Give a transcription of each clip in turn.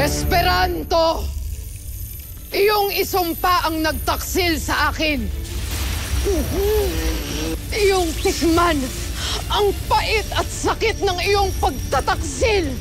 Esperanto! Iyong isumpa ang nagtaksil sa akin. Iyong tikman ang pait at sakit ng iyong pagtataksil.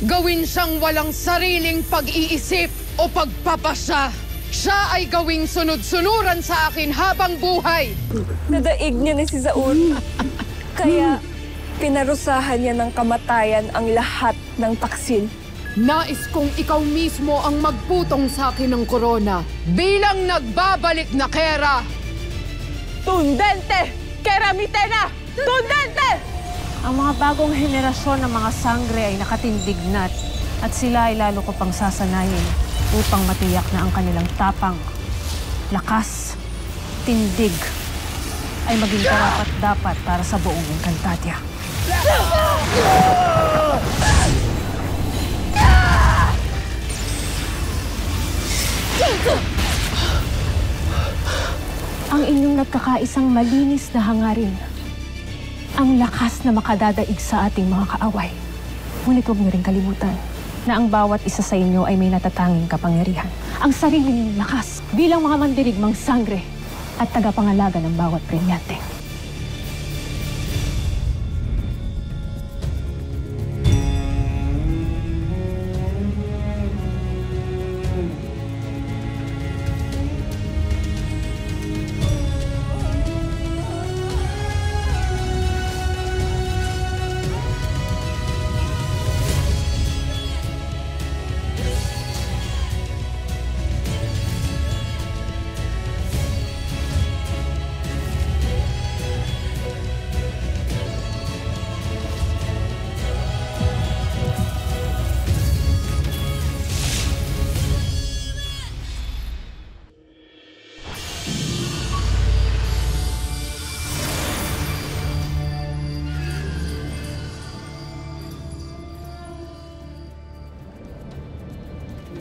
Gawin siyang walang sariling pag-iisip o pagpapasya. Siya ay gawing sunod-sunuran sa akin habang buhay. Nadaig niya ni si Saul. Kaya pinarusahan niya ng kamatayan ang lahat ng taksil. Nais kong ikaw mismo ang magputong sa akin ng korona bilang nagbabalik na kera. Tundente! Keramitena! Tundente! Ang mga bagong henerasyon ng mga sangre ay nakatindig na at sila ay lalo ko pang sasanayin upang matiyak na ang kanilang tapang, lakas, tindig ay maging karapat-dapat para sa buong Encantadia. Ang inyong nagkakaisang malinis na hangarin, ang lakas na makadadaig sa ating mga kaaway. Ngunit huwag niyo rin kalimutan na ang bawat isa sa inyo ay may natatanging kapangyarihan. Ang sarili niyong lakas bilang mga mandirigmang sangre at tagapangalaga ng bawat brilyante.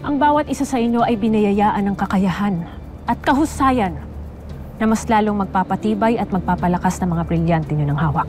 Ang bawat isa sa inyo ay biniyayaan ng kakayahan at kahusayan na mas lalong magpapatibay at magpapalakas ng mga brilyante niyo ng hawak.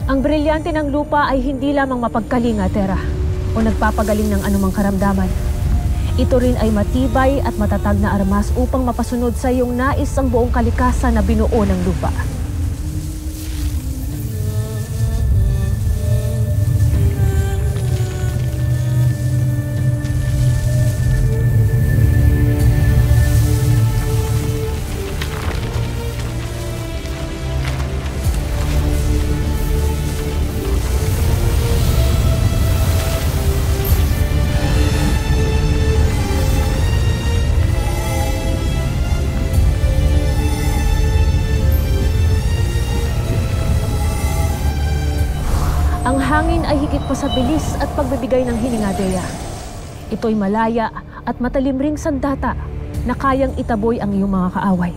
Ang brilyante ng lupa ay hindi lamang mapagkalinga, Terra, o nagpapagaling ng anumang karamdaman. Ito rin ay matibay at matatag na armas upang mapasunod sa iyong nais ang buong kalikasan na binuo ng lupa. Ang hangin ay higit pa sa bilis at pagbibigay ng hininga, Dea. Ito'y malaya at matalim ring sandata na kayang itaboy ang iyong mga kaaway.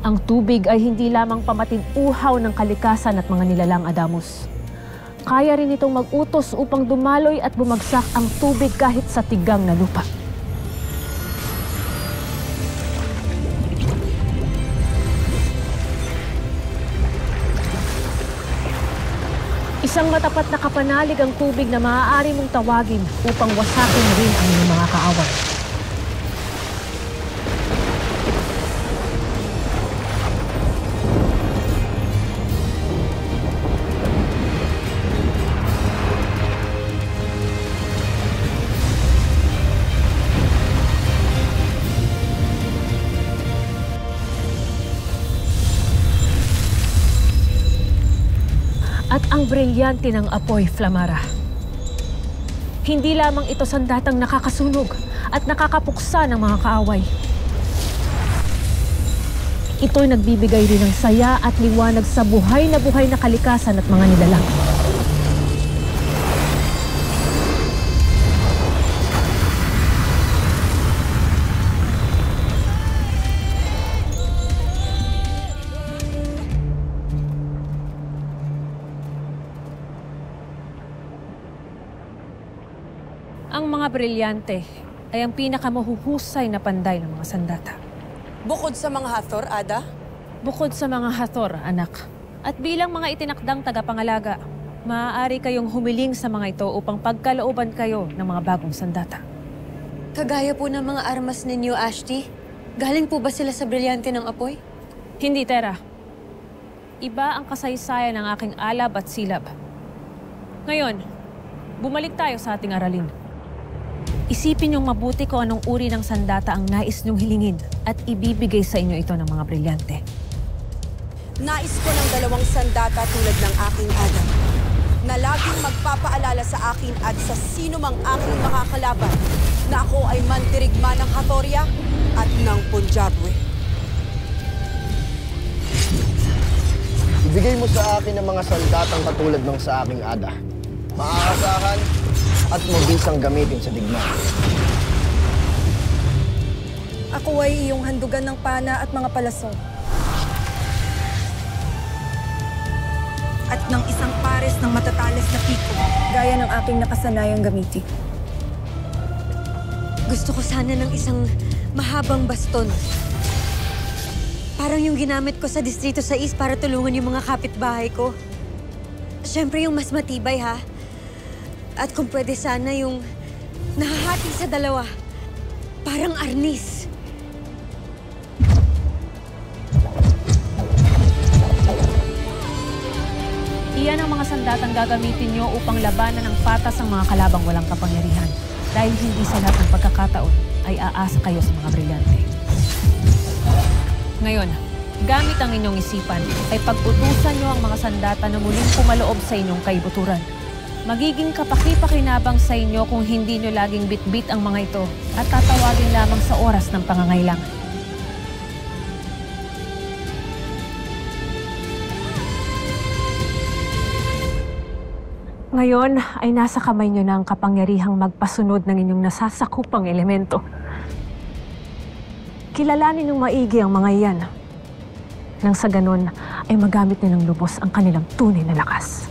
Ang tubig ay hindi lamang pamatig-uhaw ng kalikasan at mga nilalang Adamus. Kaya rin itong mag-utos upang dumaloy at bumagsak ang tubig kahit sa tigang na lupa. Isang matapat na kapanalig ang tubig na maaari mong tawagin upang wasakin rin ang iyong mga kaaway. At ang brilyante ng apoy, Flamara. Hindi lamang ito sandatang nakakasunog at nakakapuksa ng mga kaaway. Ito'y nagbibigay rin ng saya at liwanag sa buhay na kalikasan at mga nilalang. Ang mga brilyante ay ang pinakamahuhusay na panday ng mga sandata. Bukod sa mga Hathor, Ada? Bukod sa mga Hathor, anak. At bilang mga itinakdang tagapangalaga, maaari kayong humiling sa mga ito upang pagkalooban kayo ng mga bagong sandata. Kagaya po ng mga armas ninyo, Ashti. Galing po ba sila sa brilyante ng apoy? Hindi, Tera. Iba ang kasaysayan ng aking alab at silab. Ngayon, bumalik tayo sa ating aralin. Isipin niyong mabuti kung anong uri ng sandata ang nais niyong hilingin at ibibigay sa inyo ito ng mga brilyante. Nais ko ng dalawang sandata tulad ng aking Ada na laging magpapaalala sa akin at sa sino mang aking makakalaban na ako ay mandirigma ng Hathoria at ng Punjabwe. Ibigay mo sa akin ang mga sandatang katulad ng sa aking Ada. Maaasahan at mabisang gamitin sa digmaan. Ako ay iyong handugan ng pana at mga palasong. At ng isang pares ng matatalas na piko, gaya ng aking nakasanayang gamitin. Gusto ko sana ng isang mahabang baston. Parang yung ginamit ko sa Distrito 6 para tulungan yung mga kapitbahay ko. Siyempre yung mas matibay, ha? At kung pwede sana yung nahahati sa dalawa. Parang arnis. Iyan ang mga sandatang gagamitin nyo upang labanan ng patas ang mga kalabang walang kapangyarihan. Dahil hindi sa lahat ng pagkakataon ay aasa kayo sa mga brilyante. Ngayon, gamit ang inyong isipan ay pag-utusan nyo ang mga sandata na muling pumaloob sa inyong kaibuturan. Magiging kapaki-pakinabang sa inyo kung hindi nyo laging bitbit ang mga ito at tatawagin lamang sa oras ng pangangailangan. Ngayon ay nasa kamay nyo na ang kapangyarihang magpasunod ng inyong nasasakupang elemento. Kilalanin ng maigi ang mga iyan. Nang sa ganon ay magamit nilang lubos ang kanilang tunay na lakas.